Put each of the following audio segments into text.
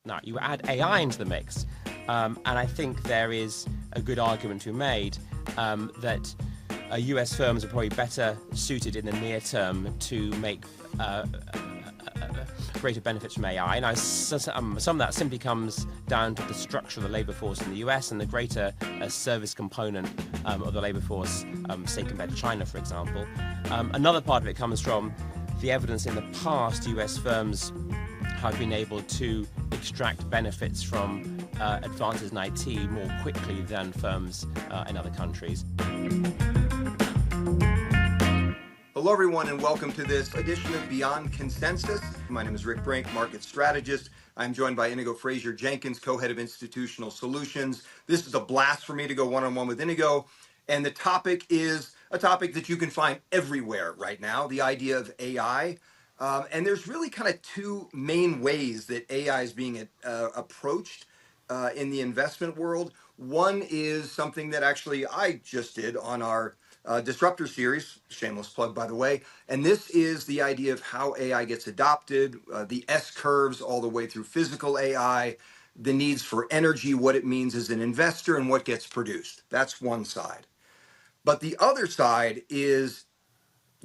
Now, you add AI into the mix, and I think there is a good argument to be made that US firms are probably better suited in the near term to make greater benefits from AI. Now, some of that simply comes down to the structure of the labour force in the US and the greater service component of the labour force, say, compared to China, for example. Another part of it comes from the evidence in the past US firms have been able to extract benefits from advances in IT more quickly than firms in other countries. Hello, everyone, and welcome to this edition of Beyond Consensus. My name is Rick Brink, market strategist. I'm joined by Inigo Fraser Jenkins, co-head of institutional solutions. This is a blast for me to go one-on-one with Inigo, and the topic is a topic that you can find everywhere right now, the idea of AI. And there's really kind of two main ways that AI is being approached in the investment world. One is something that actually I just did on our Disruptor series, shameless plug by the way, and this is the idea of how AI gets adopted, the S-curves all the way through physical AI, the needs for energy, what it means as an investor, and what gets produced. That's one side. But the other side is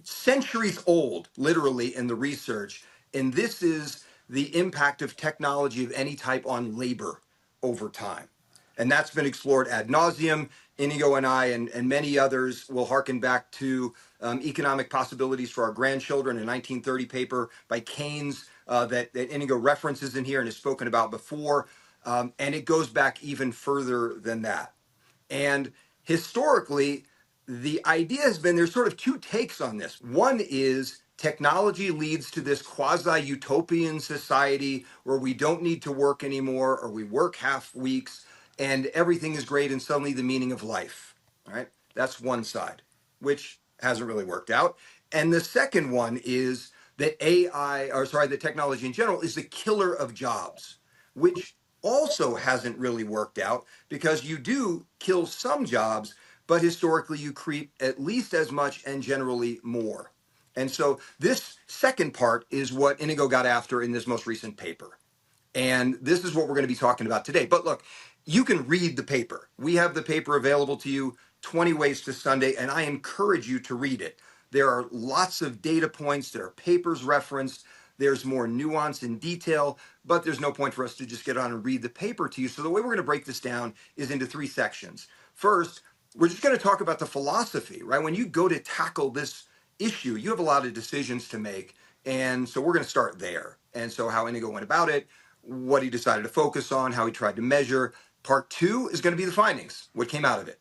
centuries old, literally, in the research, and this is the impact of technology of any type on labor over time. And that's been explored ad nauseum. Inigo and I and many others will harken back to Economic Possibilities for Our Grandchildren, a 1930 paper by Keynes that Inigo references in here and has spoken about before. And it goes back even further than that. And historically, the idea has been there's sort of two takes on this. One is technology leads to this quasi-utopian society where we don't need to work anymore, or we work half weeks, and everything is great and suddenly the meaning of life, all right? That's one side, which hasn't really worked out. And the second one is that that technology in general is the killer of jobs, which also hasn't really worked out because you do kill some jobs, but historically you create at least as much and generally more. And so this second part is what Inigo got after in this most recent paper. And this is what we're going to be talking about today. But look, you can read the paper. We have the paper available to you 20 ways to Sunday, and I encourage you to read it. There are lots of data points. There are papers referenced. There's more nuance and detail, but there's no point for us to just get on and read the paper to you. So the way we're going to break this down is into three sections. First, we're just going to talk about the philosophy, right? When you go to tackle this issue, you have a lot of decisions to make. And so we're going to start there. And so how Inigo went about it, what he decided to focus on, how he tried to measure. Part two is going to be the findings, what came out of it.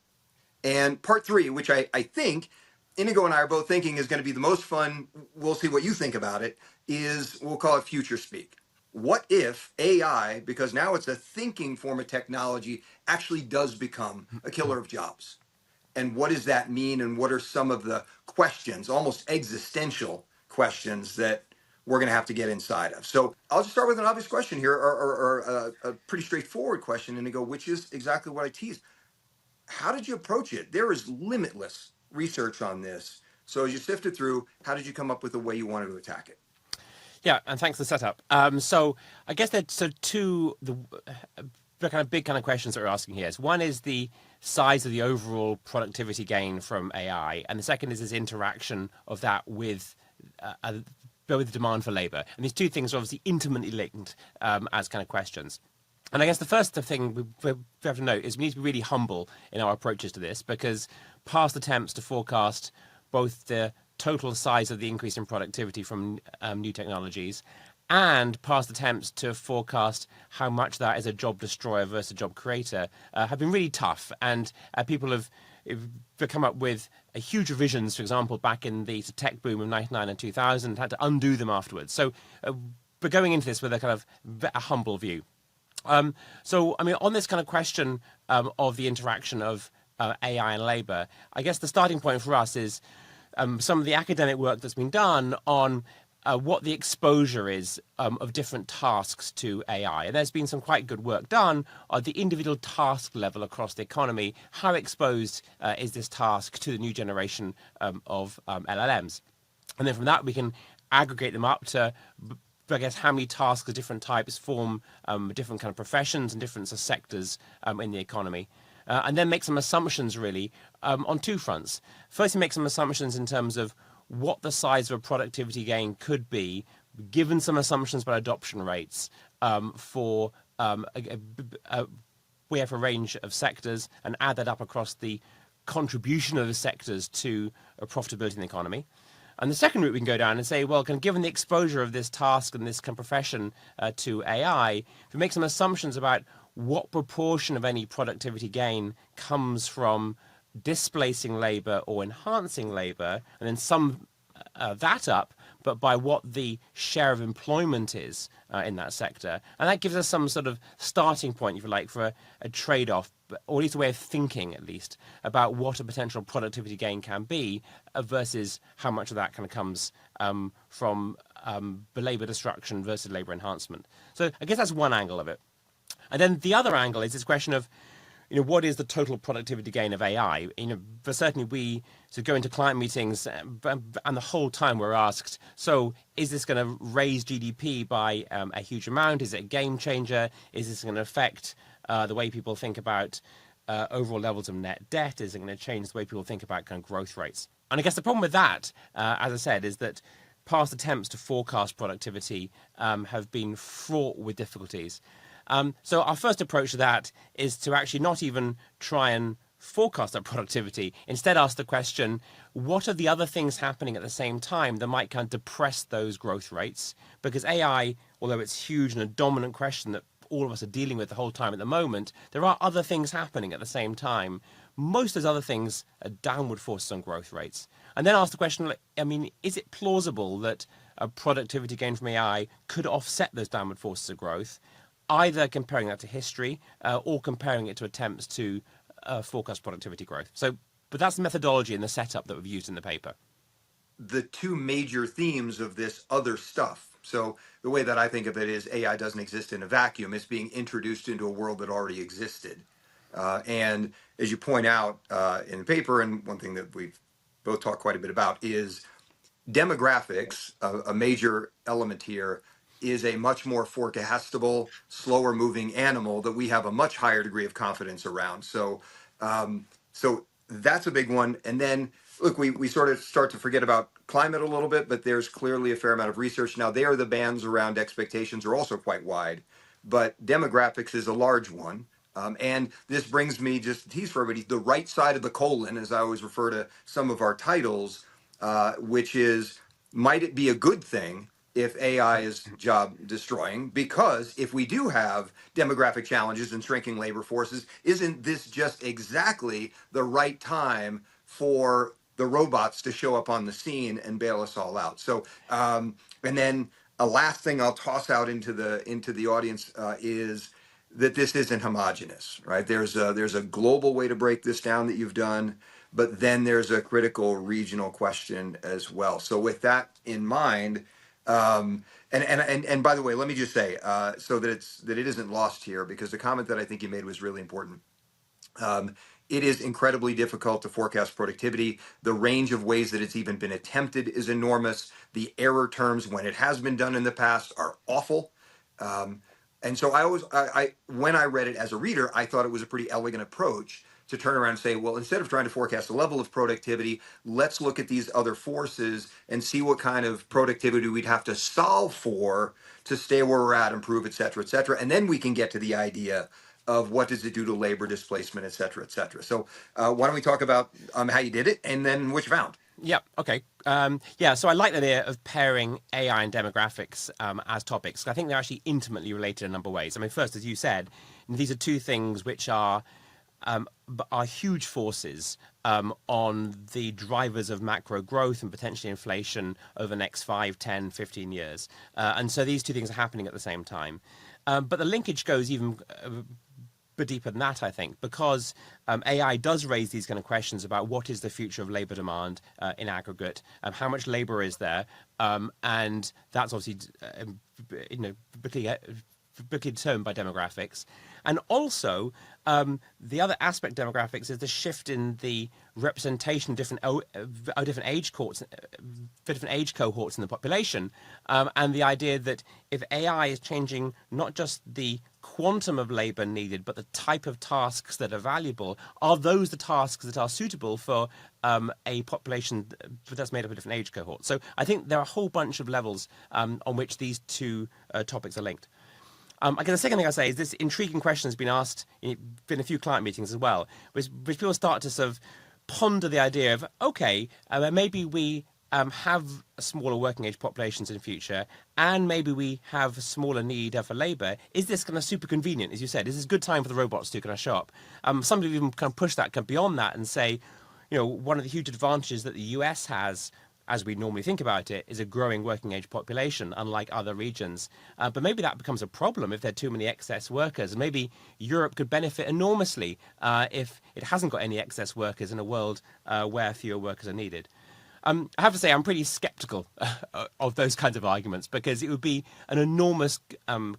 And part three, which I think Inigo and I are both thinking is going to be the most fun, we'll see what you think about it, is we'll call it future speak. What if AI, because now it's a thinking form of technology, actually does become a killer of jobs? And what does that mean? And what are some of the questions, almost existential questions, that we're going to have to get inside of? So I'll just start with an obvious question here, or a pretty straightforward question, Inigo, which is exactly what I teased. How did you approach it? There is limitless research on this. So as you sifted through, how did you come up with the way you wanted to attack it? Yeah, and thanks for the setup. So I guess there's two the kind of big kind of questions that we're asking here. So one is the size of the overall productivity gain from AI, and the second is this interaction of that with the demand for labour. And these two things are obviously intimately linked as kind of questions. And I guess the first thing we have to note is we need to be really humble in our approaches to this, because past attempts to forecast both the total size of the increase in productivity from new technologies and past attempts to forecast how much that is a job destroyer versus a job creator have been really tough. And people have come up with huge revisions, for example, back in the tech boom of 99 and 2000, had to undo them afterwards. So we're going into this with a kind of a humble view. So, I mean, on this kind of question of the interaction of AI and labour, I guess the starting point for us is some of the academic work that's been done on what the exposure is of different tasks to AI. And there's been some quite good work done at the individual task level across the economy. How exposed is this task to the new generation of LLMs? And then from that, we can aggregate them up to I guess, how many tasks of different types form different kind of professions and different sectors in the economy. And then make some assumptions, really, on two fronts. First, make some assumptions in terms of what the size of a productivity gain could be, given some assumptions about adoption rates for we have a range of sectors, and add that up across the contribution of the sectors to profitability in the economy. And the second route we can go down and say, well, given the exposure of this task and this kind of profession to AI, if we make some assumptions about what proportion of any productivity gain comes from displacing labor or enhancing labor, and then sum that up, but by what the share of employment is in that sector. And that gives us some sort of starting point, if you like, for a trade-off, or at least a way of thinking, at least, about what a potential productivity gain can be versus how much of that kind of comes from labor destruction versus labor enhancement. So I guess that's one angle of it. And then the other angle is this question of, what is the total productivity gain of AI? But certainly we go into client meetings, and the whole time we're asked, so is this going to raise GDP by a huge amount? Is it a game changer? Is this going to affect the way people think about overall levels of net debt? Is it going to change the way people think about kind of growth rates? And I guess the problem with that, as I said, is that past attempts to forecast productivity have been fraught with difficulties. So our first approach to that is to actually not even try and forecast that productivity. Instead, ask the question, what are the other things happening at the same time that might kind of depress those growth rates? Because AI, although it's huge and a dominant question that all of us are dealing with the whole time at the moment, there are other things happening at the same time. Most of those other things are downward forces on growth rates. And then ask the question, is it plausible that a productivity gain from AI could offset those downward forces of growth, either comparing that to history or comparing it to attempts to forecast productivity growth? But that's the methodology and the setup that we've used in the paper. The two major themes of this other stuff. So the way that I think of it is AI doesn't exist in a vacuum. It's being introduced into a world that already existed. And as you point out in the paper, and one thing that we've both talked quite a bit about is demographics, a major element here, is a much more forecastable, slower moving animal that we have a much higher degree of confidence around. So that's a big one. And then, look, we sort of start to forget about climate a little bit, but there's clearly a fair amount of research. Now, there, the bands around expectations are also quite wide, but demographics is a large one. And this brings me, just to tease for everybody, the right side of the colon, as I always refer to some of our titles, which is, might it be a good thing if AI is job destroying? Because if we do have demographic challenges and shrinking labor forces, isn't this just exactly the right time for the robots to show up on the scene and bail us all out? So, and then a last thing I'll toss out into the audience is that this isn't homogenous, right? There's a global way to break this down that you've done, but then there's a critical regional question as well. So with that in mind, and by the way, let me just say, so that it isn't lost here, because the comment that I think you made was really important. It is incredibly difficult to forecast productivity. The range of ways that it's even been attempted is enormous. The error terms when it has been done in the past are awful. And so I when I read it as a reader, I thought it was a pretty elegant approach to turn around and say, well, instead of trying to forecast the level of productivity, let's look at these other forces and see what kind of productivity we'd have to solve for to stay where we're at, improve, et cetera, et cetera. And then we can get to the idea of what does it do to labor displacement, et cetera, et cetera. So why don't we talk about how you did it and then what you found? Yeah, okay. So I like the idea of pairing AI and demographics as topics. I think they're actually intimately related in a number of ways. I mean, first, as you said, these are two things which are huge forces on the drivers of macro growth and potentially inflation over the next 5, 10, 15 years. And so these two things are happening at the same time. But the linkage goes even bit deeper than that, I think, because AI does raise these kind of questions about what is the future of labor demand in aggregate, how much labor is there, and that's obviously particularly determined by demographics. And also, the other aspect of demographics is the shift in the representation of different age cohorts, for different age cohorts in the population, and the idea that if AI is changing not just the quantum of labor needed, but the type of tasks that are valuable, are those the tasks that are suitable for a population that's made up of different age cohorts? So I think there are a whole bunch of levels on which these two topics are linked. I guess the second thing I say is this intriguing question has been asked in a few client meetings as well, which people start to sort of ponder the idea of, okay, maybe we have smaller working age populations in the future, and maybe we have a smaller need for labour. Is this kind of super convenient, as you said? Is this a good time for the robots to kind of show up? Some people even kind of push that beyond that and say, one of the huge advantages that the US has, as we normally think about it, is a growing working age population, unlike other regions. But maybe that becomes a problem if there are too many excess workers. And maybe Europe could benefit enormously if it hasn't got any excess workers in a world where fewer workers are needed. I have to say I'm pretty skeptical of those kinds of arguments, because it would be an enormous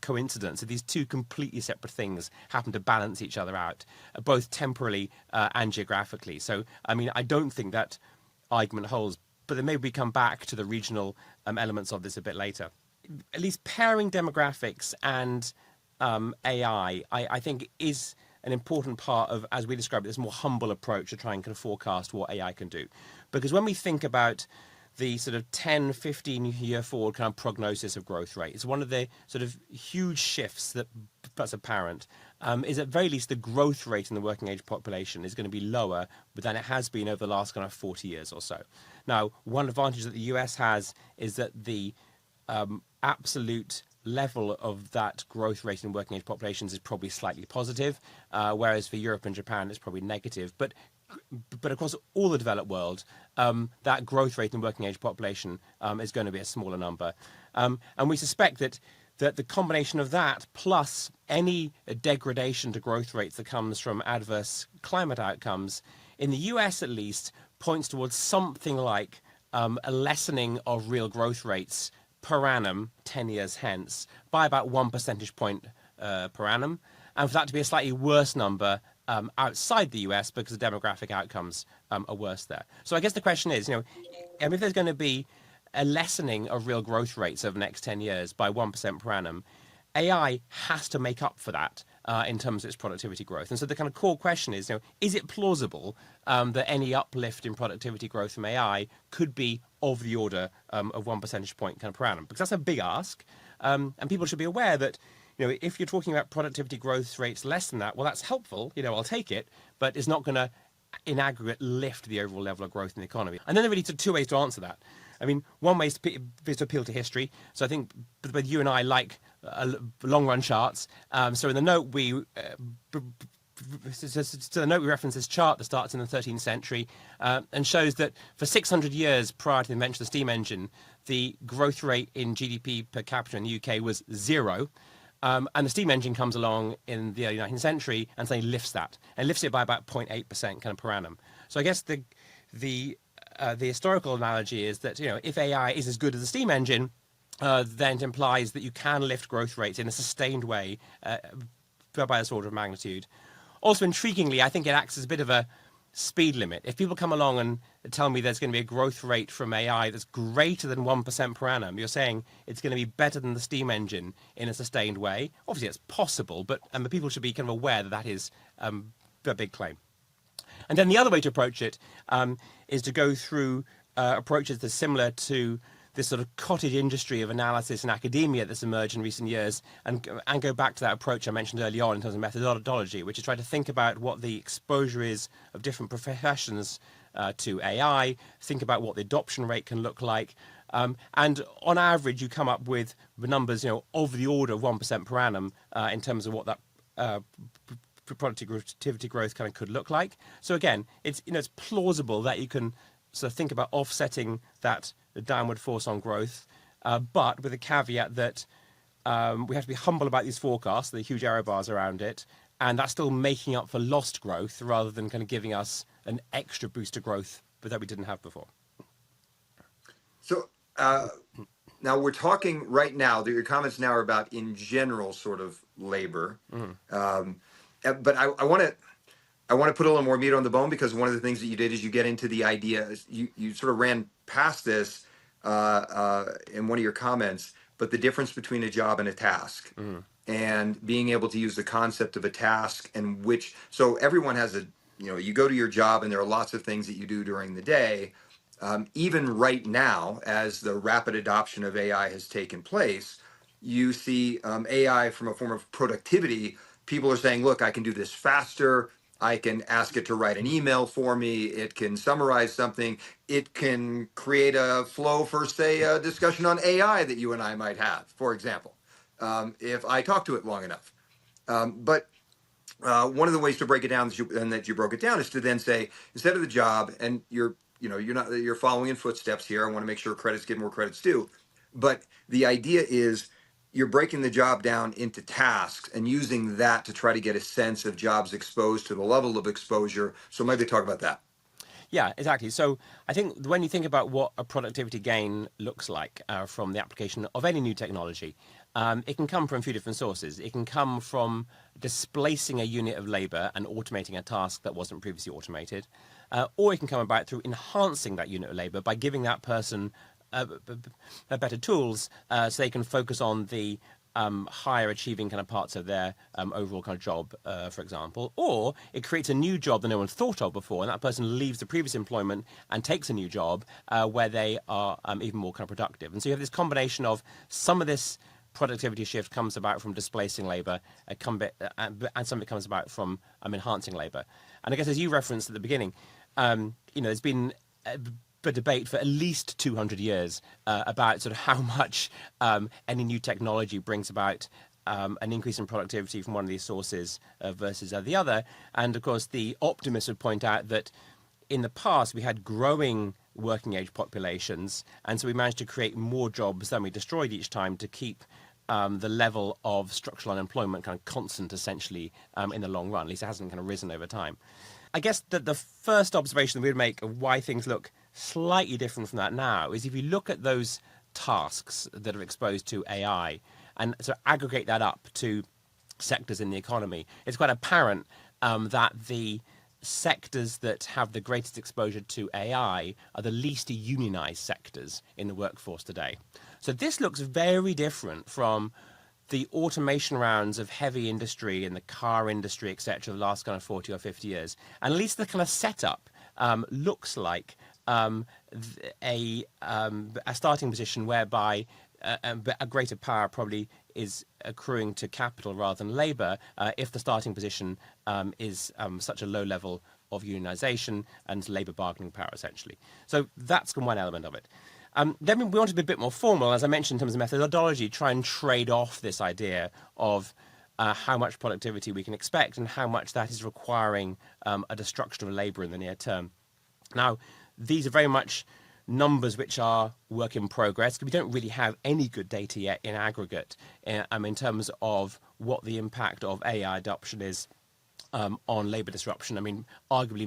coincidence if these two completely separate things happen to balance each other out, both temporally and geographically. So, I mean, I don't think that argument holds, but then maybe we come back to the regional elements of this a bit later. At least pairing demographics and AI, I think, is an important part of, as we describe it, this more humble approach to try and kind of forecast what AI can do. Because when we think about the sort of 10, 15-year forward kind of prognosis of growth rate, it's one of the sort of huge shifts that's apparent, is at very least the growth rate in the working age population is going to be lower than it has been over the last kind of 40 years or so. Now, one advantage that the US has is that the absolute level of that growth rate in working age populations is probably slightly positive, whereas for Europe and Japan it's probably negative. But across all the developed world, that growth rate in working age population is going to be a smaller number. And we suspect that the combination of that plus any degradation to growth rates that comes from adverse climate outcomes, in the US at least, points towards something like a lessening of real growth rates per annum 10 years hence by about 1 percentage point per annum, and for that to be a slightly worse number outside the US because the demographic outcomes are worse there. So I guess the question is, if there's going to be a lessening of real growth rates over the next 10 years by 1% per annum, AI has to make up for that in terms of its productivity growth. And so the kind of core question is it plausible that any uplift in productivity growth from AI could be of the order of 1 percentage point kind of per annum? Because that's a big ask. And people should be aware that, if you're talking about productivity growth rates less than that, well, that's helpful. I'll take it, but it's not going to, in aggregate, lift the overall level of growth in the economy. And then there are really two ways to answer that. I mean, one way is to appeal to history. So I think both you and I like long-run charts. So in the note we reference this chart that starts in the 13th century and shows that for 600 years prior to the invention of the steam engine, the growth rate in GDP per capita in the UK was 0. And the steam engine comes along in the early 19th century and suddenly lifts that, and lifts it by about 0.8% kind of per annum. So I guess the historical analogy is that, if AI is as good as the steam engine, then it implies that you can lift growth rates in a sustained way by this order of magnitude. Also, intriguingly, I think it acts as a bit of a speed limit. If people come along and tell me there's going to be a growth rate from AI that's greater than 1% per annum, you're saying it's going to be better than the steam engine in a sustained way. Obviously, it's possible, but the people should be kind of aware that is a big claim. And then the other way to approach it is to go through approaches that are similar to this sort of cottage industry of analysis and academia that's emerged in recent years, and go back to that approach I mentioned early on in terms of methodology, which is try to think about what the exposure is of different professions to AI, think about what the adoption rate can look like, and on average you come up with the numbers of the order of 1% per annum in terms of what that productivity growth kind of could look like. So again, it's plausible that you can sort of think about offsetting that downward force on growth, but with a caveat that we have to be humble about these forecasts, the huge error bars around it, and that's still making up for lost growth rather than kind of giving us an extra boost to growth that we didn't have before. So Now we're talking right now. Your comments now are about in general sort of labor, Mhm. but I want to put a little more meat on the bone, because one of the things that you did is you get into the idea. You sort of ran past this in one of your comments, but the difference between a job and a task, Mhm. and being able to use the concept of a task, and which, so everyone has a, you go to your job and there are lots of things that you do during the day. Even right now, as the rapid adoption of AI has taken place, you see AI from a form of productivity. People are saying, look, I can do this faster. I can ask it to write an email for me. It can summarize something. It can create a flow for, say, a discussion on AI that you and I might have, for example, if I talk to it long enough. But one of the ways to break it down, and that you broke it down, is to then say, instead of the job, and you're following in footsteps here. I want to make sure credits get more credits due, but the idea is you're breaking the job down into tasks and using that to try to get a sense of jobs exposed to the level of exposure. So maybe talk about that. Yeah, exactly. So I think when you think about what a productivity gain looks like from the application of any new technology, it can come from a few different sources. It can come from displacing a unit of labor and automating a task that wasn't previously automated, or it can come about through enhancing that unit of labor by giving that person better tools so they can focus on the higher achieving kind of parts of their overall kind of job, for example, or it creates a new job that no one thought of before, and that person leaves the previous employment and takes a new job where they are even more kind of productive. And so you have this combination of some of this productivity shift comes about from displacing labor, and some of it comes about from enhancing labor. And I guess as you referenced at the beginning, there's been a debate for at least 200 years about sort of how much any new technology brings about an increase in productivity from one of these sources versus the other. And of course, the optimists would point out that in the past we had growing working age populations, and so we managed to create more jobs than we destroyed each time to keep the level of structural unemployment kind of constant, essentially, in the long run. At least it hasn't kind of risen over time. I guess that the first observation that we would make of why things look slightly different from that now is if you look at those tasks that are exposed to AI and sort of aggregate that up to sectors in the economy, it's quite apparent that the sectors that have the greatest exposure to AI are the least unionized sectors in the workforce today. So this looks very different from the automation rounds of heavy industry and the car industry, etc., the last kind of 40 or 50 years. And at least the kind of setup looks like a starting position whereby a greater power probably is accruing to capital rather than labor if the starting position is such a low level of unionization and labor bargaining power, essentially. So that's one element of it. Then we want to be a bit more formal, as I mentioned, in terms of methodology, try and trade off this idea of how much productivity we can expect and how much that is requiring a destruction of labour in the near term. Now, these are very much numbers which are work in progress, because we don't really have any good data yet in aggregate in terms of what the impact of AI adoption is on labour disruption. I mean, arguably,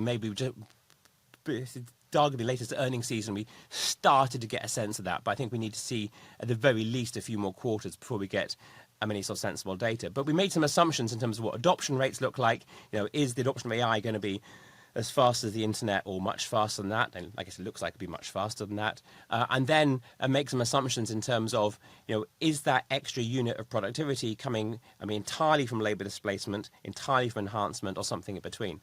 arguably latest earnings season, we started to get a sense of that. But I think we need to see, at the very least, a few more quarters before we get any sort of sensible data. But we made some assumptions in terms of what adoption rates look like. Is the adoption of AI going to be as fast as the internet or much faster than that? And I guess it looks like it'd be much faster than that. And then make some assumptions in terms of, is that extra unit of productivity coming, entirely from labor displacement, entirely from enhancement, or something in between?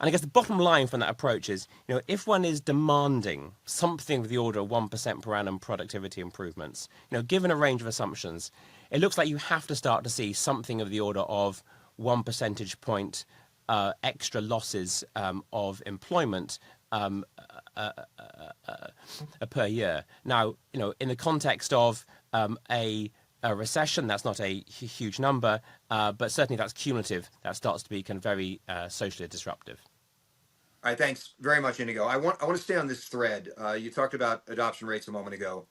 And I guess the bottom line from that approach is, if one is demanding something of the order of 1% per annum productivity improvements, given a range of assumptions, it looks like you have to start to see something of the order of 1 percentage point extra losses of employment per year. Now, in the context of a recession, that's not a huge number, but certainly that's cumulative. That starts to be kind of very socially disruptive. All right, thanks very much, Inigo. I want to stay on this thread. You talked about adoption rates a moment ago.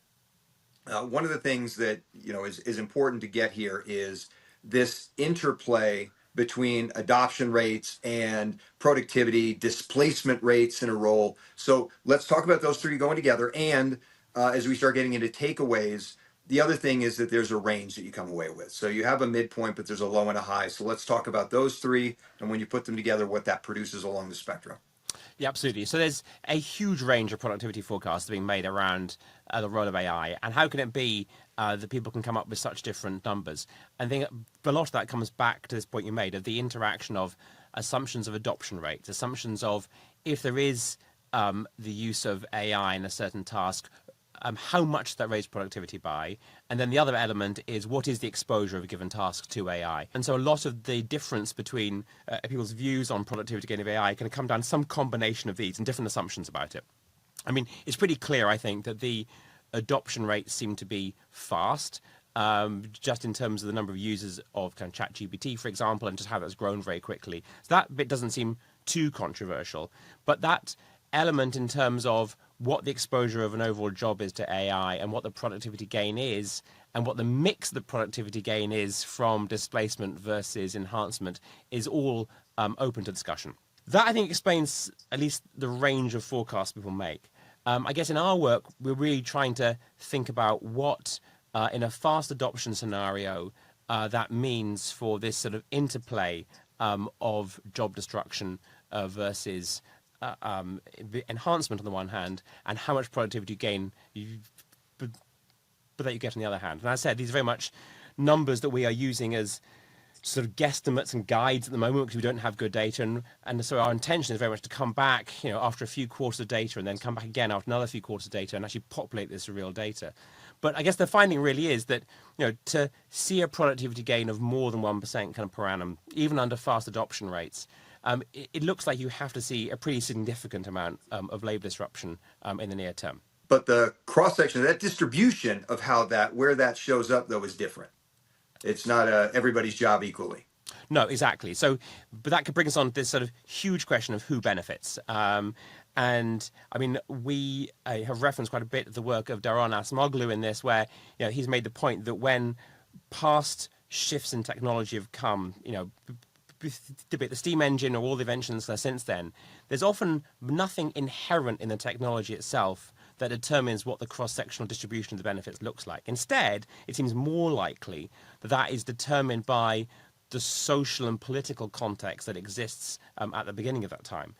One of the things that is important to get here is this interplay between adoption rates and productivity, displacement rates in a role. So let's talk about those three going together. And as we start getting into takeaways, the other thing is that there's a range that you come away with. So you have a midpoint, but there's a low and a high. So let's talk about those three, and when you put them together, what that produces along the spectrum. Yeah, absolutely. So there's a huge range of productivity forecasts being made around the role of AI, and how can it be that people can come up with such different numbers? And I think a lot of that comes back to this point you made of the interaction of assumptions of adoption rates, assumptions of if there is the use of AI in a certain task, how much does that raise productivity by? And then the other element is what is the exposure of a given task to AI? And so a lot of the difference between people's views on productivity gain of AI can come down to some combination of these and different assumptions about it. I mean, it's pretty clear, I think, that the adoption rates seem to be fast, just in terms of the number of users of kind of ChatGPT, for example, and just how that's grown very quickly. So that bit doesn't seem too controversial. But that element in terms of what the exposure of an overall job is to AI and what the productivity gain is and what the mix of the productivity gain is from displacement versus enhancement is all open to discussion. That, I think, explains at least the range of forecasts people make. I guess in our work, we're really trying to think about what, in a fast adoption scenario, that means for this sort of interplay of job destruction versus enhancement on the one hand, and how much productivity gain but that you get on the other hand. And as I said, these are very much numbers that we are using as sort of guesstimates and guides at the moment because we don't have good data, and so our intention is very much to come back, after a few quarters of data, and then come back again after another few quarters of data and actually populate this with real data. But I guess the finding really is that to see a productivity gain of more than 1% kind of per annum, even under fast adoption rates, it looks like you have to see a pretty significant amount of labour disruption in the near term. But the cross section, that distribution of where that shows up though is different. It's not everybody's job equally. No, exactly. So, but that could bring us on to this sort of huge question of who benefits. And I mean, we have referenced quite a bit of the work of Daron Acemoglu in this, where he's made the point that when past shifts in technology have come, the steam engine or all the inventions since then, there's often nothing inherent in the technology itself that determines what the cross-sectional distribution of the benefits looks like. Instead, it seems more likely that that is determined by the social and political context that exists at the beginning of that time.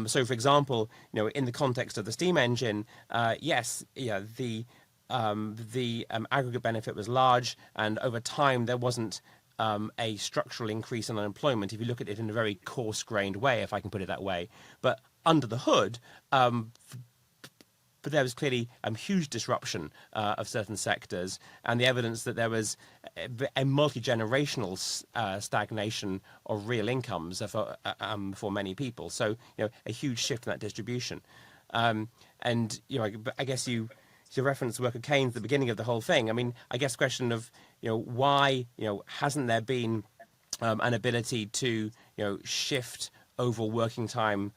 So, for example, in the context of the steam engine, the aggregate benefit was large, and over time there wasn't a structural increase in unemployment, if you look at it in a very coarse-grained way, if I can put it that way. But under the hood, but there was clearly huge disruption of certain sectors, and the evidence that there was a multi-generational stagnation of real incomes for many people. So, a huge shift in that distribution. And, I guess you referenced the work of Keynes at the beginning of the whole thing. I mean, I guess the question of, why, hasn't there been an ability to, shift overall working time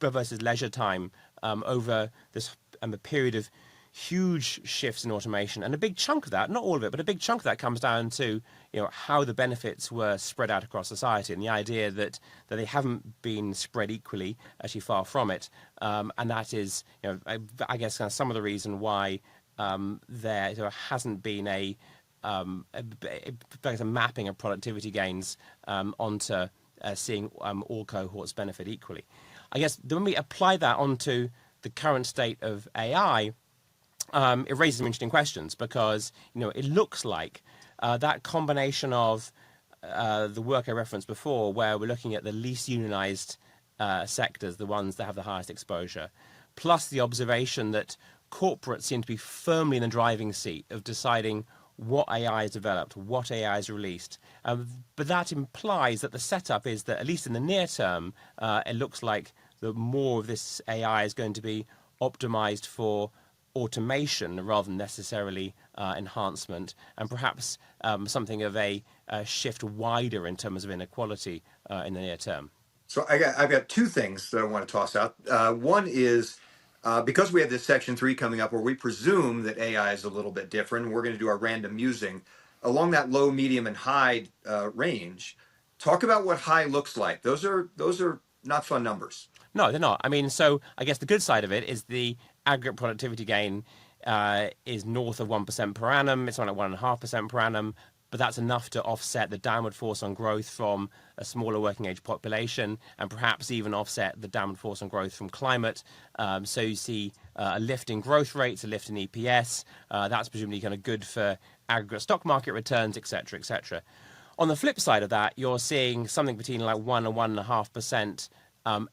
versus leisure time over this a period of huge shifts in automation, and a big chunk of that, not all of it, but a big chunk of that comes down to how the benefits were spread out across society, and the idea that they haven't been spread equally, actually far from it, and that is I guess kind of some of the reason why there hasn't been a mapping of productivity gains onto seeing all cohorts benefit equally. I guess when we apply that onto the current state of AI, it raises some interesting questions because it looks like that combination of the work I referenced before, where we're looking at the least unionized sectors, the ones that have the highest exposure, plus the observation that corporates seem to be firmly in the driving seat of deciding what AI is developed, what AI is released. But that implies that the setup is that, at least in the near term, it looks like that more of this AI is going to be optimized for automation rather than necessarily enhancement, and perhaps something of a shift wider in terms of inequality in the near term. So I've got two things that I want to toss out. One is because we have this section 3 coming up where we presume that AI is a little bit different, we're going to do our random musing along that low, medium, and high range. Talk about what high looks like. Those are not fun numbers. No, they're not. I mean, so I guess the good side of it is the aggregate productivity gain is north of 1% per annum. It's on at 1.5% per annum, but that's enough to offset the downward force on growth from a smaller working age population, and perhaps even offset the downward force on growth from climate. So you see a lift in growth rates, a lift in EPS. That's presumably kind of good for aggregate stock market returns, et cetera, et cetera. On the flip side of that, you're seeing something between like 1 and 1.5%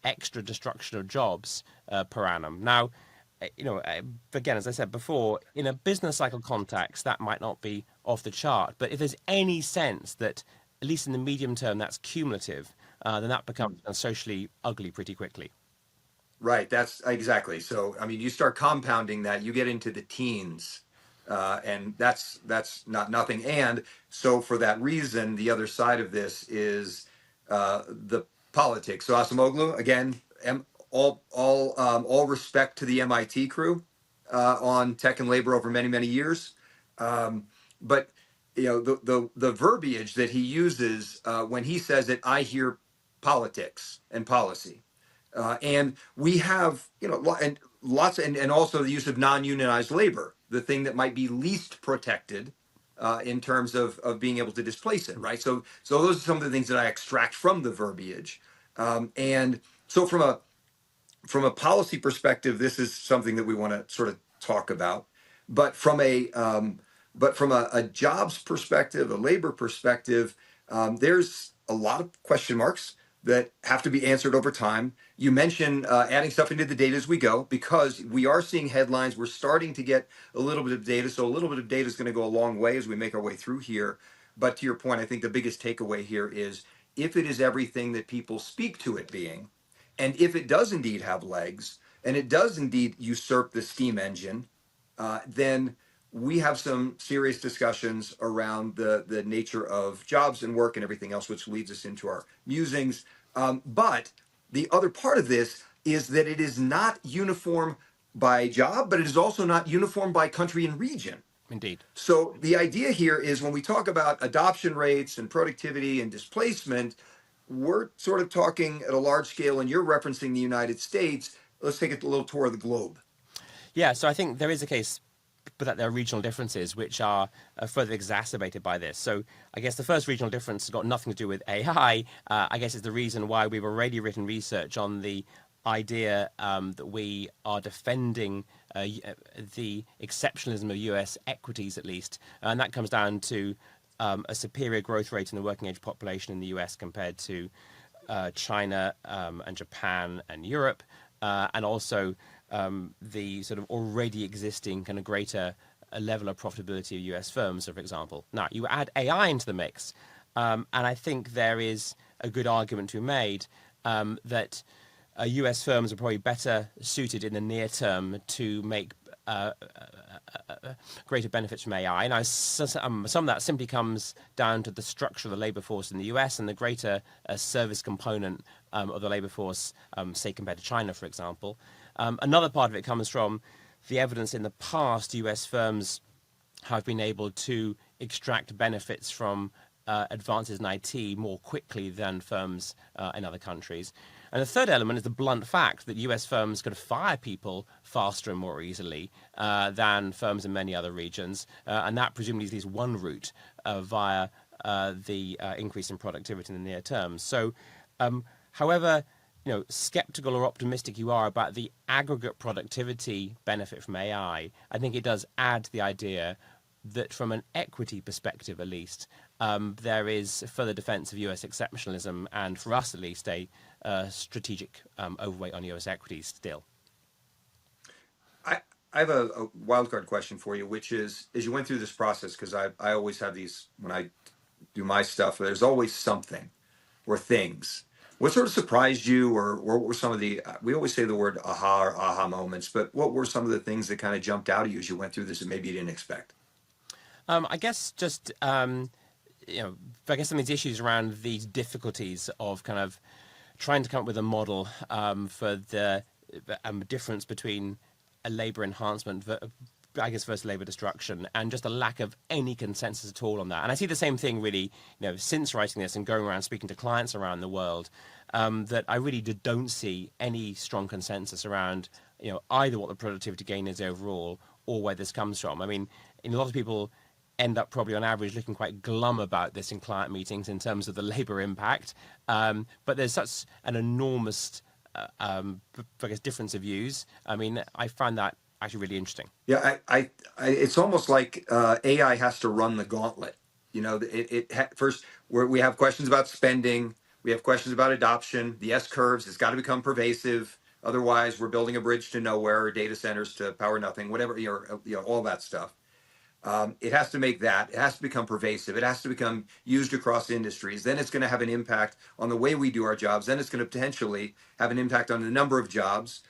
extra destruction of jobs per annum. Now, again, as I said before, in a business cycle context, that might not be off the chart. But if there's any sense that, at least in the medium term, that's cumulative, then that becomes socially ugly pretty quickly. Right. That's exactly. So, I mean, you start compounding that, you get into the teens, and that's not nothing. And so, for that reason, the other side of this is the politics. So, Asimoglu, again, all respect to the MIT crew on tech and labor over many years, but the verbiage that he uses when he says it, I hear politics and policy. And we have, and lots, and also the use of non-unionized labor, the thing that might be least protected in terms of being able to displace it, right? So those are some of the things that I extract from the verbiage. And so from a policy perspective, this is something that we want to sort of talk about. But from a jobs perspective, a labor perspective, there's a lot of question marks that have to be answered over time. You mentioned adding stuff into the data as we go, because we are seeing headlines. We're starting to get a little bit of data. So a little bit of data is going to go a long way as we make our way through here. But to your point, I think the biggest takeaway here is, if it is everything that people speak to it being, and if it does indeed have legs, and it does indeed usurp the steam engine, then we have some serious discussions around the nature of jobs and work and everything else, which leads us into our musings. But the other part of this is that it is not uniform by job, but it is also not uniform by country and region. Indeed. So the idea here is, when we talk about adoption rates and productivity and displacement, we're sort of talking at a large scale, and you're referencing the United States. Let's take a little tour of the globe. Yeah, so I think there is a case, but that there are regional differences which are further exacerbated by this. So I guess the first regional difference has got nothing to do with AI. I guess it's the reason why we've already written research on the idea that we are defending the exceptionalism of US equities, at least. And that comes down to a superior growth rate in the working age population in the US compared to China and Japan and Europe, and also the sort of already existing kind of greater level of profitability of US firms, so for example. Now, you add AI into the mix, and I think there is a good argument to be made that US firms are probably better suited in the near term to make greater benefits from AI. Now, some of that simply comes down to the structure of the labour force in the US and the greater service component of the labour force, say, compared to China, for example. Another part of it comes from the evidence in the past US firms have been able to extract benefits from advances in IT more quickly than firms in other countries. And the third element is the blunt fact that US firms could fire people faster and more easily than firms in many other regions. And that presumably is at least one route via the increase in productivity in the near term. So however skeptical or optimistic you are about the aggregate productivity benefit from AI, I think it does add to the idea that from an equity perspective, at least, there is further defense of US exceptionalism, and for us at least, a strategic overweight on US equities still. I have a wildcard question for you, which is, as you went through this process, because I always have these when I do my stuff, there's always something or things. What sort of surprised you, or what were some of the, we always say the word aha or aha moments, but what were some of the things that kind of jumped out at you as you went through this that maybe you didn't expect? I guess just, I guess some of these issues around these difficulties of kind of trying to come up with a model for the difference between a labour enhancement, I guess, versus labour destruction, and just a lack of any consensus at all on that. And I see the same thing really, since writing this and going around speaking to clients around the world, that I really don't see any strong consensus around, either what the productivity gain is overall, or where this comes from. I mean, a lot of people end up probably on average looking quite glum about this in client meetings in terms of the labor impact. But there's such an enormous, I guess, difference of views. I mean, I find that actually really interesting. Yeah, it's almost like AI has to run the gauntlet. First we have questions about spending, we have questions about adoption, the S curves. It's got to become pervasive. Otherwise, we're building a bridge to nowhere, or data centers to power nothing, whatever. All that stuff. It has to make that. It has to become pervasive. It has to become used across industries. Then it's going to have an impact on the way we do our jobs. Then it's going to potentially have an impact on the number of jobs.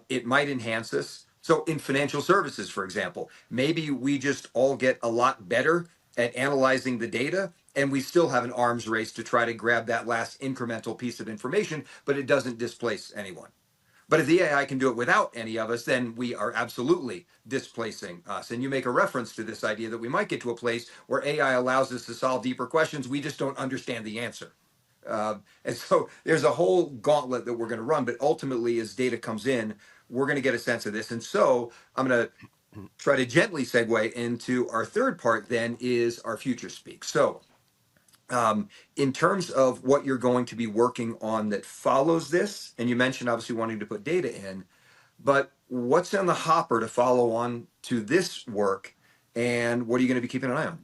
It might enhance us. So in financial services, for example, maybe we just all get a lot better at analyzing the data, and we still have an arms race to try to grab that last incremental piece of information, but it doesn't displace anyone. But if the AI can do it without any of us, then we are absolutely displacing us. And you make a reference to this idea that we might get to a place where AI allows us to solve deeper questions. We just don't understand the answer. And so there's a whole gauntlet that we're going to run. But ultimately, as data comes in, we're going to get a sense of this. And so I'm going to try to gently segue into our third part, then, is our future speak. So in terms of what you're going to be working on that follows this, and you mentioned obviously wanting to put data in, but what's in the hopper to follow on to this work, and what are you going to be keeping an eye on?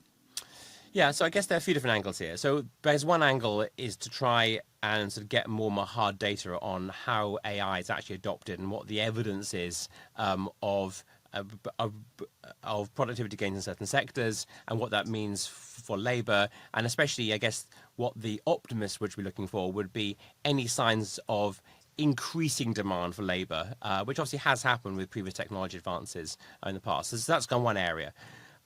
Yeah, so I guess there are a few different angles here. So there's one angle is to try and sort of get more and more hard data on how AI is actually adopted and what the evidence is of productivity gains in certain sectors and what that means for labor, and especially, I guess, what the optimist would be looking for would be any signs of increasing demand for labor, which obviously has happened with previous technology advances in the past. So that's gone one area.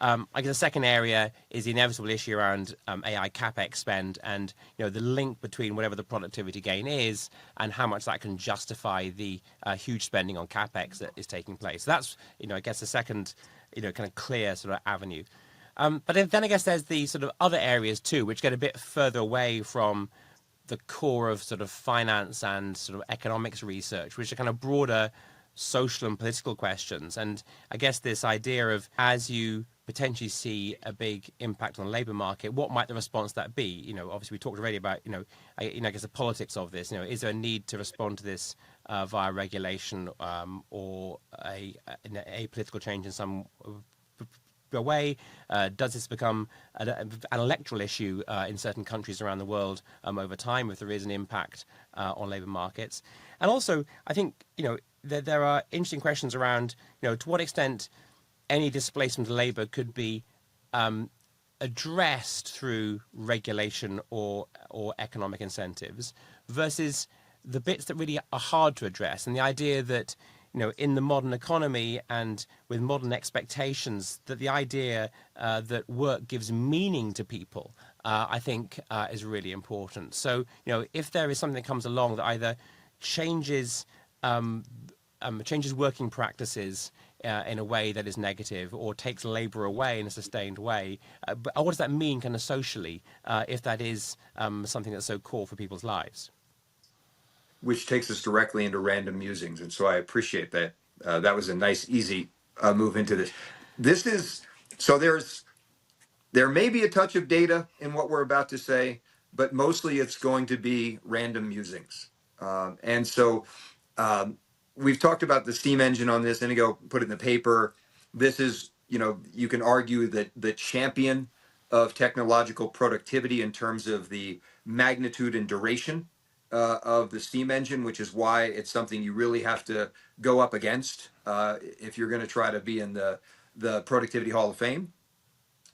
I guess the second area is the inevitable issue around AI capex spend, and the link between whatever the productivity gain is and how much that can justify the huge spending on capex that is taking place. So that's I guess the second kind of clear sort of avenue. But then I guess there's the sort of other areas too, which get a bit further away from the core of sort of finance and sort of economics research, which are kind of broader social and political questions. And I guess this idea of, as you potentially see a big impact on the labour market, what might the response to that be? Obviously we talked already about, I guess the politics of this. Is there a need to respond to this via regulation or a political change in some way? Does this become an electoral issue in certain countries around the world over time if there is an impact on labour markets? And also, I think, there are interesting questions around, to what extent any displacement of labour could be addressed through regulation or economic incentives versus the bits that really are hard to address. And the idea that, in the modern economy and with modern expectations, that the idea that work gives meaning to people, I think, is really important. So, if there is something that comes along that either changes working practices in a way that is negative, or takes labour away in a sustained way, but what does that mean kind of socially if that is something that's so core for people's lives? Which takes us directly into random musings, and so I appreciate that. That was a nice, easy move into this. This is so there may be a touch of data in what we're about to say, but mostly it's going to be random musings. And so we've talked about the steam engine on this. Inigo put it in the paper. This is, you can argue that the champion of technological productivity in terms of the magnitude and duration of the steam engine, which is why it's something you really have to go up against if you're going to try to be in the Productivity Hall of Fame.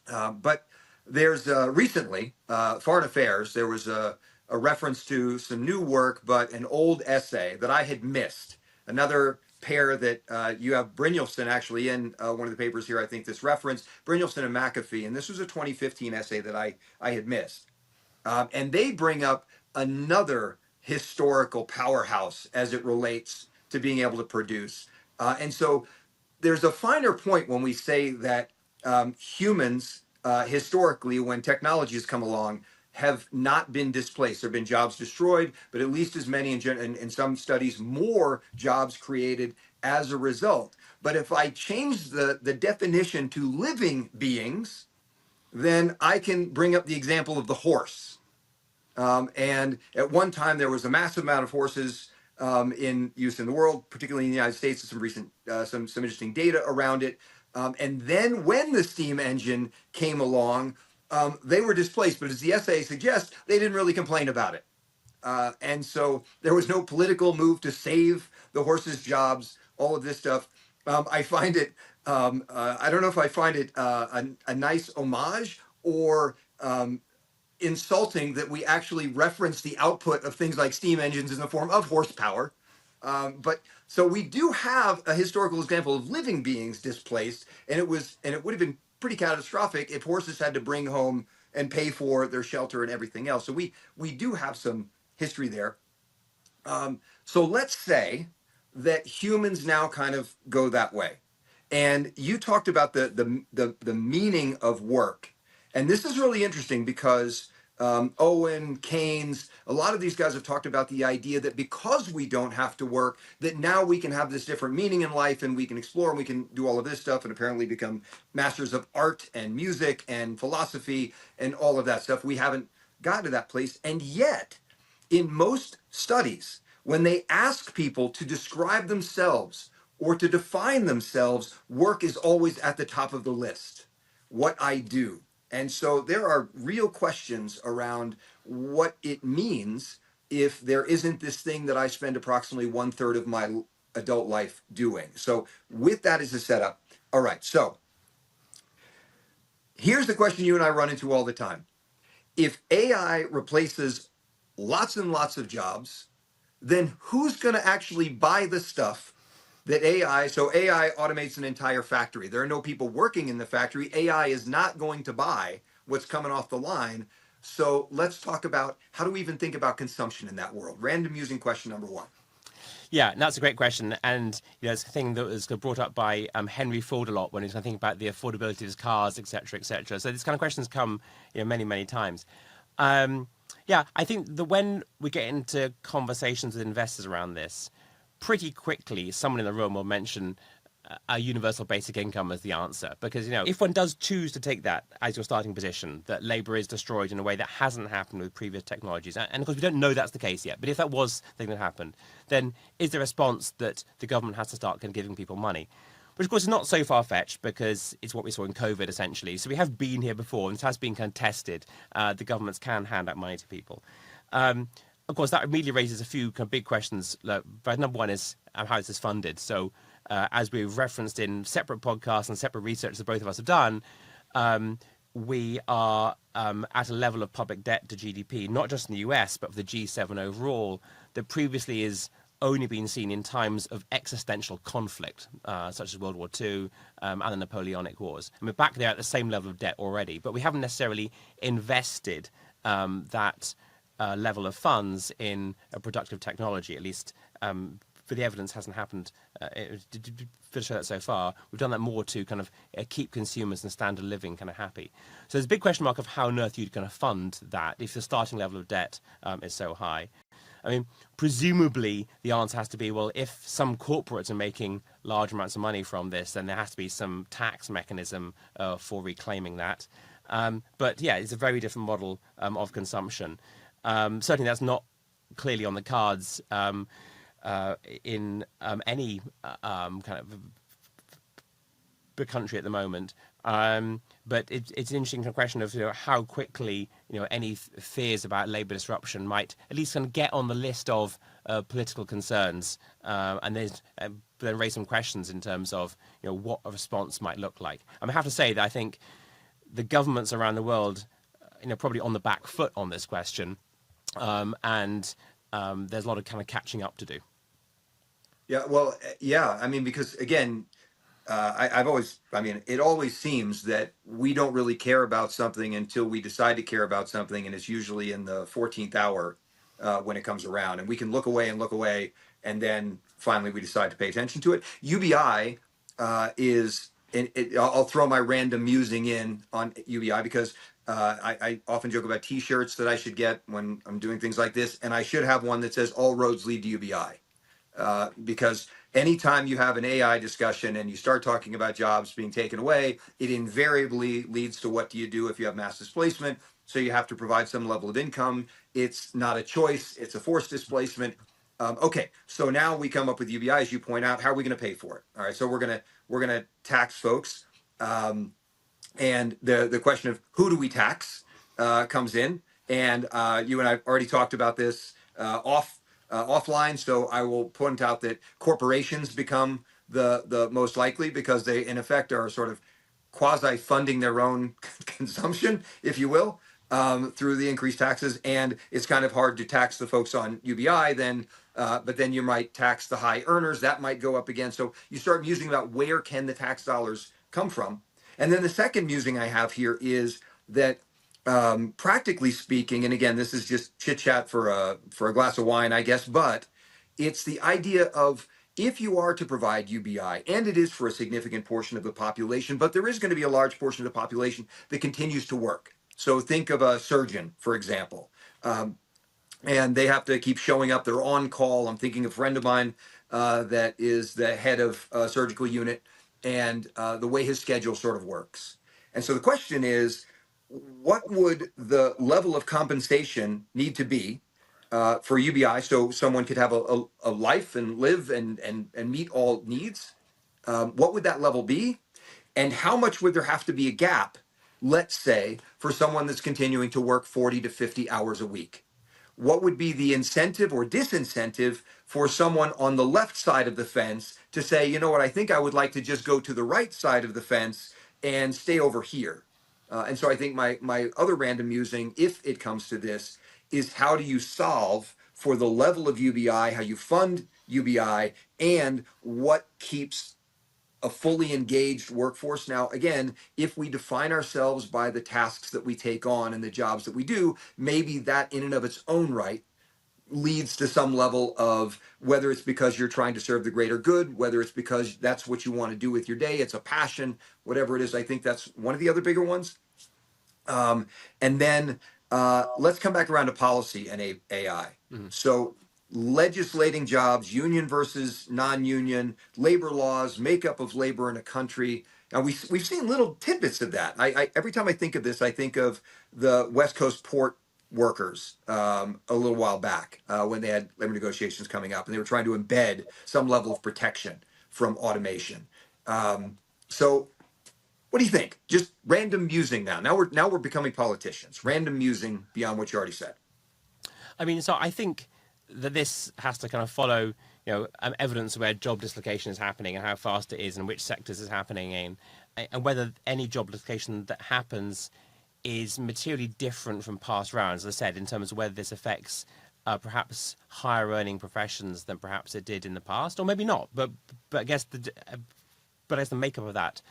But there's recently, Foreign Affairs, there was a reference to some new work, but an old essay that I had missed. Another pair that you have Brynjolfsson actually in one of the papers here, I think this reference, Brynjolfsson and McAfee, and this was a 2015 essay that I had missed. And they bring up another historical powerhouse as it relates to being able to produce. And so there's a finer point when we say that humans, historically, when technology has come along, have not been displaced. There have been jobs destroyed, but at least as many, in some studies, more jobs created as a result. But if I change the definition to living beings, then I can bring up the example of the horse. And at one time, there was a massive amount of horses in use in the world, particularly in the United States. Some recent, some interesting data around it. And then when the steam engine came along, they were displaced. But as the essay suggests, they didn't really complain about it. And so there was no political move to save the horses' jobs. All of this stuff. I find it. I don't know if I find it a nice homage or insulting that we actually reference the output of things like steam engines in the form of horsepower. But so we do have a historical example of living beings displaced, and it would have been pretty catastrophic if horses had to bring home and pay for their shelter and everything else. So we do have some history there. So let's say that humans now kind of go that way, and you talked about the meaning of work, and this is really interesting because Owen, Keynes, a lot of these guys have talked about the idea that because we don't have to work, that now we can have this different meaning in life, and we can explore, and we can do all of this stuff, and apparently become masters of art and music and philosophy and all of that stuff. We haven't got to that place, and yet in most studies, when they ask people to describe themselves or to define themselves, work is always at the top of the list. What I do. And so there are real questions around what it means if there isn't this thing that I spend approximately 1/3 of my adult life doing. So with that as a setup, all right, so here's the question you and I run into all the time. If AI replaces lots and lots of jobs, then who's going to actually buy the stuff that so AI automates an entire factory. There are no people working in the factory. AI is not going to buy what's coming off the line. So let's talk about how do we even think about consumption in that world? Random using question number one. Yeah, that's a great question, and it's a thing that was brought up by Henry Ford a lot when he's thinking about the affordability of his cars, etc., etc. So these kind of questions come, many, many times. Yeah, I think that when we get into conversations with investors around this, pretty quickly, someone in the room will mention a universal basic income as the answer. Because, if one does choose to take that as your starting position, that labour is destroyed in a way that hasn't happened with previous technologies, and of course we don't know that's the case yet, but if that was the thing that happened, then is there a response that the government has to start kind of giving people money? Which, of course, is not so far-fetched because it's what we saw in COVID, essentially. So we have been here before, and it has been kind of tested. The governments can hand out money to people. Of course, that immediately raises a few kind of big questions. But number one is, how is this funded? So as we've referenced in separate podcasts and separate research that both of us have done, we are at a level of public debt to GDP, not just in the US, but for the G7 overall, that previously is only been seen in times of existential conflict, such as World War II and the Napoleonic Wars. And we're back there at the same level of debt already, but we haven't necessarily invested that level of funds in a productive technology, at least for the evidence hasn't happened to show that so far. We've done that more to kind of keep consumers and standard of living kind of happy. So there's a big question mark of how on earth you'd kind of fund that if the starting level of debt is so high. I mean, presumably the answer has to be, well, if some corporates are making large amounts of money from this, then there has to be some tax mechanism for reclaiming that. But yeah, it's a very different model of consumption. Certainly that's not clearly on the cards in any kind of country at the moment. But it's an interesting question of how quickly any fears about labour disruption might at least kind of get on the list of political concerns, and then raise some questions in terms of what a response might look like. I have to say that I think the governments around the world probably on the back foot on this question, and there's a lot of kind of catching up to do. Yeah, well, yeah. I mean, because again, it always seems that we don't really care about something until we decide to care about something, and it's usually in the 14th hour when it comes around, and we can look away, and then finally we decide to pay attention to it. UBI is, I'll throw my random musing in on UBI because I often joke about T-shirts that I should get when I'm doing things like this, and I should have one that says "All roads lead to UBI." Because anytime you have an AI discussion and you start talking about jobs being taken away, it invariably leads to what do you do if you have mass displacement? So you have to provide some level of income. It's not a choice; it's a forced displacement. Okay, so now we come up with UBI, as you point out. How are we going to pay for it? All right, so we're gonna tax folks. And the question of who do we tax comes in, and you and I already talked about this offline. So I will point out that corporations become the most likely because they in effect are sort of quasi funding their own consumption, if you will, through the increased taxes. And it's kind of hard to tax the folks on UBI then. But then you might tax the high earners. That might go up again. So you start musing about where can the tax dollars come from. And then the second musing I have here is that practically speaking, and again, this is just chit chat for a glass of wine, I guess, but it's the idea of if you are to provide UBI, and it is for a significant portion of the population, but there is going to be a large portion of the population that continues to work. So think of a surgeon, for example. And they have to keep showing up. They're on call. I'm thinking of a friend of mine that is the head of a surgical unit, and the way his schedule sort of works. And so the question is, what would the level of compensation need to be for UBI so someone could have a life and live and meet all needs? What would that level be? And how much would there have to be a gap, let's say, for someone that's continuing to work 40 to 50 hours a week? What would be the incentive or disincentive for someone on the left side of the fence to say, you know what, I think I would like to just go to the right side of the fence and stay over here? And so I think my other random musing, if it comes to this, is how do you solve for the level of UBI, how you fund UBI, and what keeps a fully engaged workforce. Now, again, if we define ourselves by the tasks that we take on and the jobs that we do, maybe that in and of its own right leads to some level of whether it's because you're trying to serve the greater good, whether it's because that's what you want to do with your day, it's a passion, whatever it is. I think that's one of the other bigger ones. And then let's come back around to policy and AI. Mhm. So legislating jobs, union versus non-union, labor laws, makeup of labor in a country. Now we've seen little tidbits of that. I every time I think of this, I think of the West Coast port workers a little while back when they had labor negotiations coming up, and they were trying to embed some level of protection from automation. So what do you think? Just random musing now. Now we're becoming politicians. Random musing beyond what you already said. I mean, so I think that this has to kind of follow, evidence where job dislocation is happening and how fast it is and which sectors is happening in, and whether any job dislocation that happens is materially different from past rounds, as I said, in terms of whether this affects perhaps higher earning professions than perhaps it did in the past, or maybe not. But I guess the makeup of that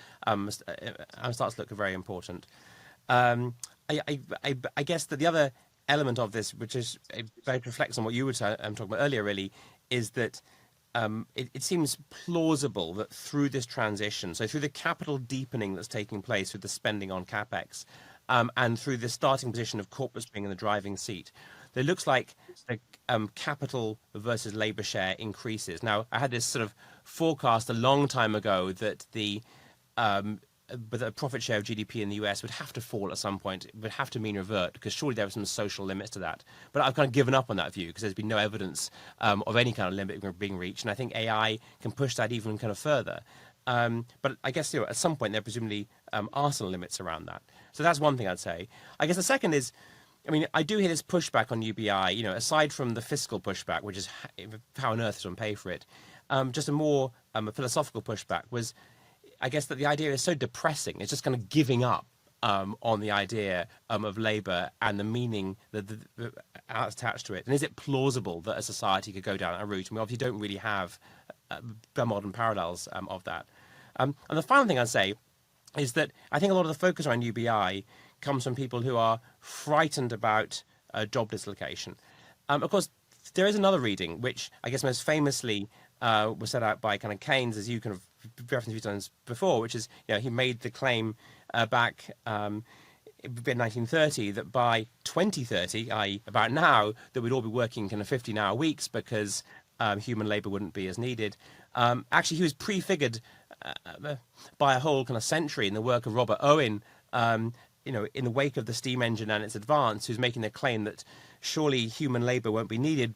starts to look very important. I guess that the other element of this, which is very reflects on what you were talking about earlier, really, is that it seems plausible that through this transition, so through the capital deepening that's taking place with the spending on capex, and through the starting position of corporates being in the driving seat, it looks like the capital versus labour share increases. Now, I had this sort of forecast a long time ago that but the profit share of GDP in the US would have to fall at some point. It would have to mean revert, because surely there are some social limits to that. But I've kind of given up on that view because there's been no evidence of any kind of limit being reached. And I think AI can push that even kind of further. But I guess at some point there presumably are some limits around that. So that's one thing I'd say. I guess the second is, I mean, I do hear this pushback on UBI, aside from the fiscal pushback, which is how on earth is one pay for it, just a more philosophical pushback was, I guess, that the idea is so depressing. It's just kind of giving up on the idea of labour and the meaning that attached to it. And is it plausible that a society could go down that route? And we obviously don't really have modern parallels of that. And the final thing I'd say is that I think a lot of the focus around UBI comes from people who are frightened about job dislocation. Of course, there is another reading, which I guess most famously was set out by kind of Keynes, as you kind of referenced a few times before, which is, he made the claim back it would be 1930, that by 2030, i.e. about now, that we'd all be working kind of 15-hour weeks because human labor wouldn't be as needed. Actually, he was prefigured by a whole kind of century in the work of Robert Owen, in the wake of the steam engine and its advance, who's making the claim that surely human labor won't be needed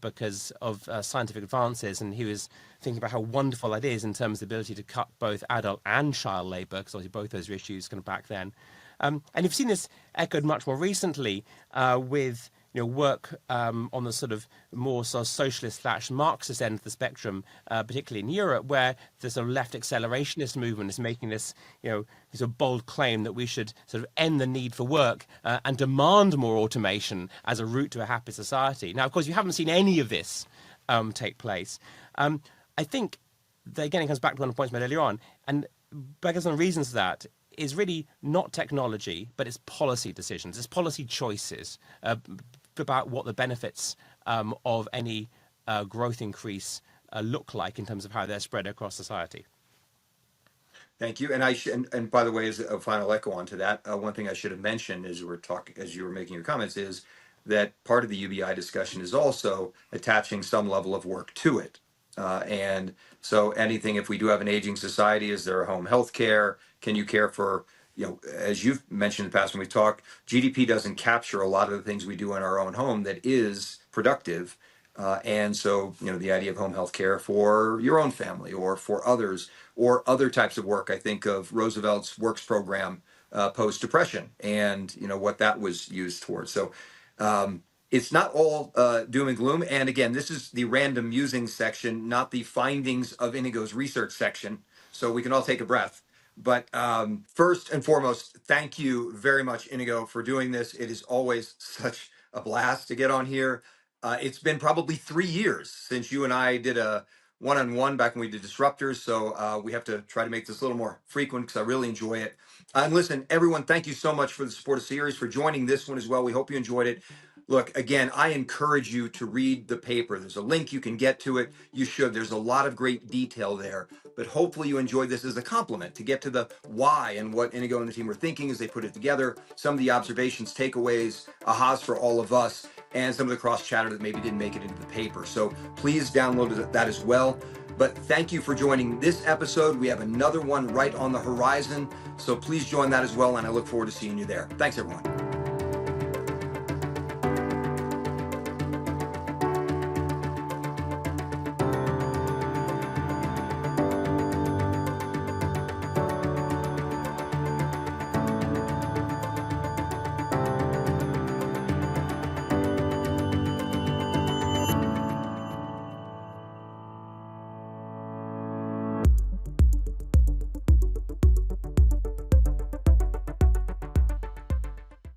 because of scientific advances. And he was thinking about how wonderful that is in terms of the ability to cut both adult and child labor, because obviously both those were issues kind of back then. And you've seen this echoed much more recently with work on the sort of more sort of socialist/Marxist end of the spectrum, particularly in Europe, where the sort of left accelerationist movement is making this, this sort of bold claim that we should sort of end the need for work and demand more automation as a route to a happy society. Now, of course, you haven't seen any of this take place. I think that, again, it comes back to one of the points made earlier on, and I guess one of the reasons for that is really not technology, but it's policy decisions, it's policy choices about what the benefits of any growth increase look like in terms of how they're spread across society. Thank you. And by the way, as a final echo onto that, one thing I should have mentioned as you were making your comments is that part of the UBI discussion is also attaching some level of work to it. And so anything, if we do have an aging society, is there a home health care? Can you care for, as you've mentioned in the past when we talked, GDP doesn't capture a lot of the things we do in our own home that is productive. And so, the idea of home health care for your own family or for others or other types of work. I think of Roosevelt's Works program post-Depression and, what that was used towards. So it's not all doom and gloom. And again, this is the random musings section, not the findings of Inigo's research section. So we can all take a breath. But first and foremost, thank you very much, Inigo, for doing this. It is always such a blast to get on here. It's been probably 3 years since you and I did a one-on-one back when we did Disruptors. So we have to try to make this a little more frequent because I really enjoy it. And listen, everyone, thank you so much for the support of series, for joining this one as well. We hope you enjoyed it. Look, again, I encourage you to read the paper. There's a link, you can get to it. You should. There's a lot of great detail there. But hopefully you enjoyed this as a compliment to get to the why and what Inigo and the team were thinking as they put it together, some of the observations, takeaways, ahas for all of us, and some of the cross chatter that maybe didn't make it into the paper. So please download that as well. But thank you for joining this episode. We have another one right on the horizon. So please join that as well. And I look forward to seeing you there. Thanks, everyone.